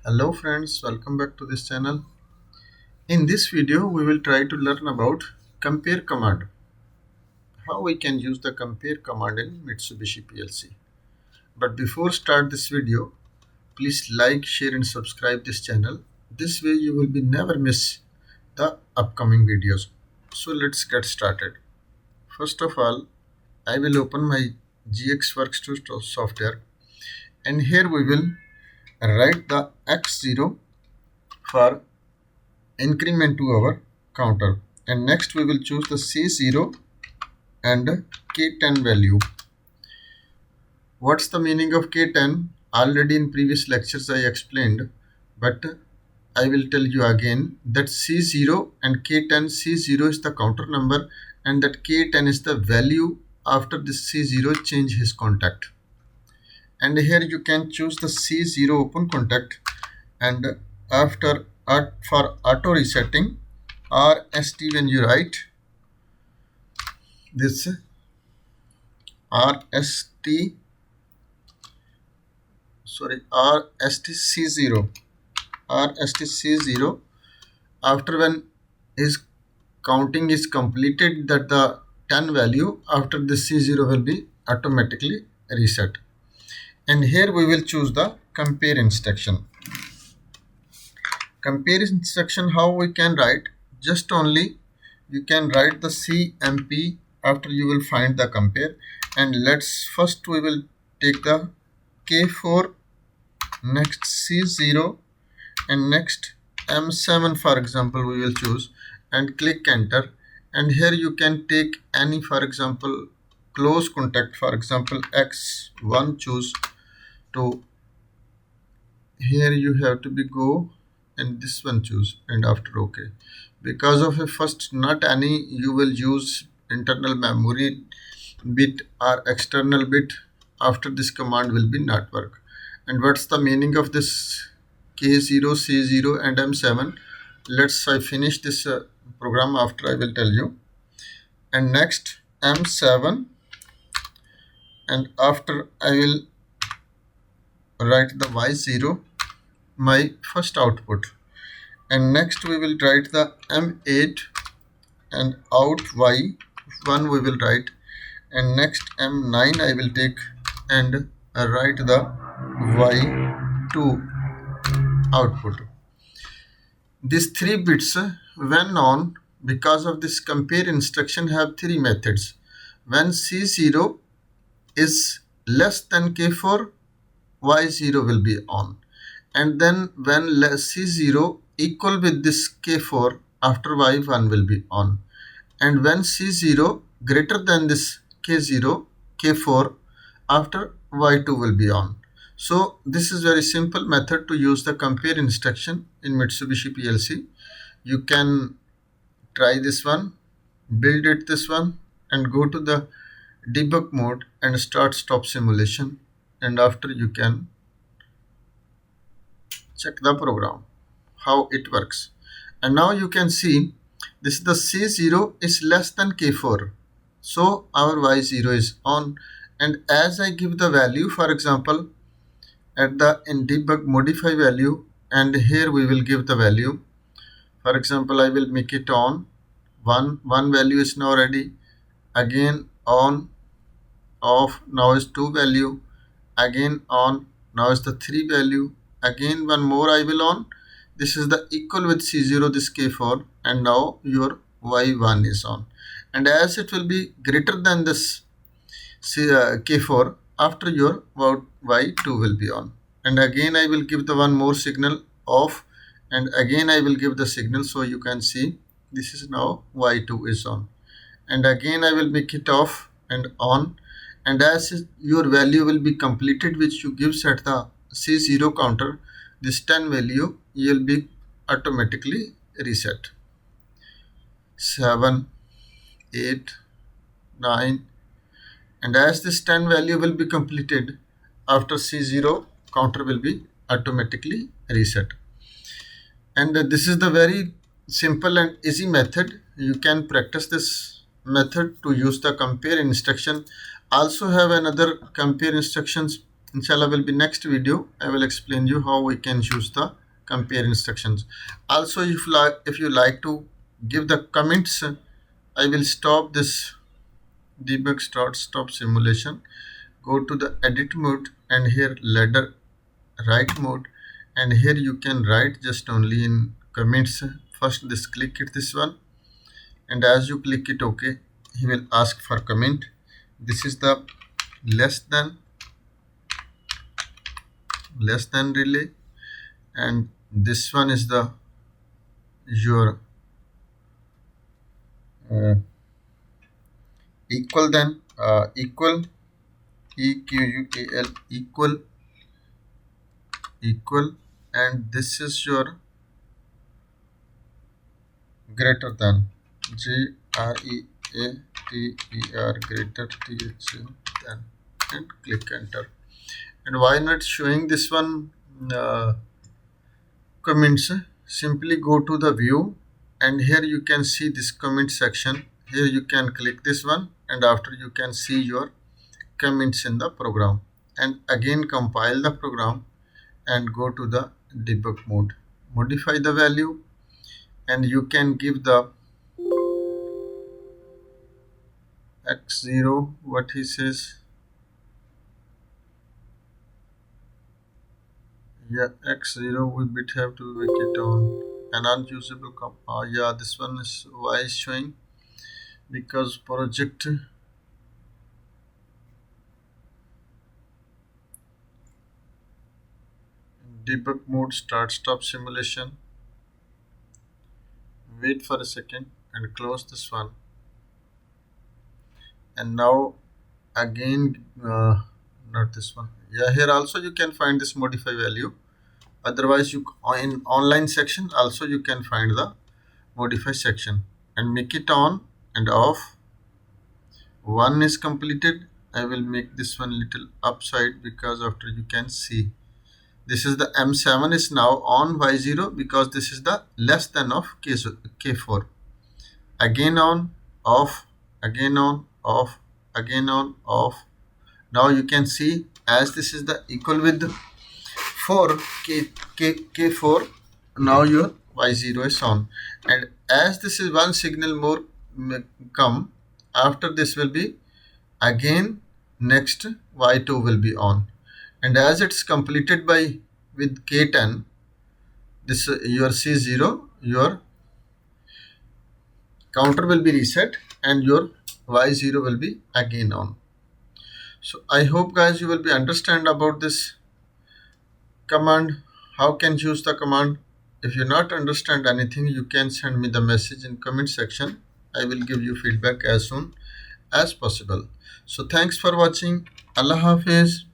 Hello friends, welcome back to this channel. In this video, we will try to learn about compare command. How we can use the compare command in Mitsubishi PLC. But before start this video, please like, share and subscribe this channel. This way you will be never miss the upcoming videos. So let's get started. First of all, I will open my GX Works3 software and here we will write the X0 for increment to our counter, and next we will choose the C0 and K10 value. What's the meaning of K10? Already in previous lectures I explained, but I will tell you again that C0 and K10, C0 is the counter number and that K10 is the value after this C0 change his contact. And here you can choose the C0 open contact, and after for auto resetting RST, when you write this RST, RSTC0, after when his counting is completed, that the 10 value after the C0 will be automatically reset. And here we will choose the compare instruction. Compare instruction, how we can write? Just only you can write the CMP after you will find the compare, and let's first we will take the K4, next C0 and next M7 for example we will choose and click enter. And here you can take any, for example, close contact, for example X1 choose to, here you have to be go and this one choose and after OK. Because of a first not any, you will use internal memory bit or external bit, after this command will be not work. And what's the meaning of this K0, C0 and M7? Let's I finish this program, after I will tell you. And next M7, and after I will write the Y0, my first output, and next we will write the M8 and out Y1 we will write, and next M9 I will take and write the Y2 output. These three bits when on, because of this compare instruction, have three methods. When C0 is less than K4, Y0 will be on, and then when C0 equal with this K4, after Y1 will be on, and when C0 greater than this K0, K4, after Y2 will be on. So this is very simple method to use the compare instruction in Mitsubishi PLC. You can try this one, build it this one, and go to the debug mode and start stop simulation, and after you can check the program how it works. And now you can see this is the C0 is less than K4, so our Y0 is on. And as I give the value, for example at the in debug modify value, and here we will give the value, for example I will make it on, one value is now ready, again on, off, now is 2 value, again on, now is the 3 value, again one more I will on. This is the equal with C0, this K4, and now your Y1 is on. And as it will be greater than this K4, after your Y2 will be on. And again I will give the one more signal off, and again I will give the signal, so you can see this is now Y2 is on. And again I will make it off and on, and as your value will be completed which you gives at the C0 counter, this 10 value will be automatically reset. 7, 8, 9, and as this 10 value will be completed, after C0 counter will be automatically reset. And this is the very simple and easy method. You can practice this method to use the compare instruction. Also have another compare instructions inshallah will be next video. I will explain you how we can use the compare instructions. Also, if you like to give the comments, I will stop this debug stop simulation, go to the edit mode, and here ladder write mode, and here you can write just only in comments. First this click it this one, and as you click it OK, he will ask for comment. This is the less than relay, and this one is the your uh, equal than equal equal, and this is your greater than greater than, and click enter. And why not showing this one comments? Simply go to the view, and here you can see this comment section. Here you can click this one, and after you can see your comments in the program, and again compile the program and go to the debug mode, modify the value, and you can give the x0 what he says. Yeah, x0 we bit have to make it on an unusable yeah, this one is why is showing, because project debug mode stop simulation. Wait for a second and close this one, and now again not this one. Yeah, here also you can find this modify value. Otherwise, you in online section also you can find the modify section, and make it on and off. One is completed. I will make this one little upside, because after you can see this is the M7 is now on Y0, because this is the less than of K4. Again on, off, again on, off, again on, off. Now you can see as this is the equal with 4 K4, now your Y0 is on, and as this is one signal more come, after this will be again next Y2 will be on, and as it's completed by with K10, this your C0, your counter will be reset and your Y0 will be again on. So I hope guys you will be understand about this command, how can use the command. If you not understand anything, you can send me the message in comment section. I will give you feedback as soon as possible. So thanks for watching. Allah Hafiz.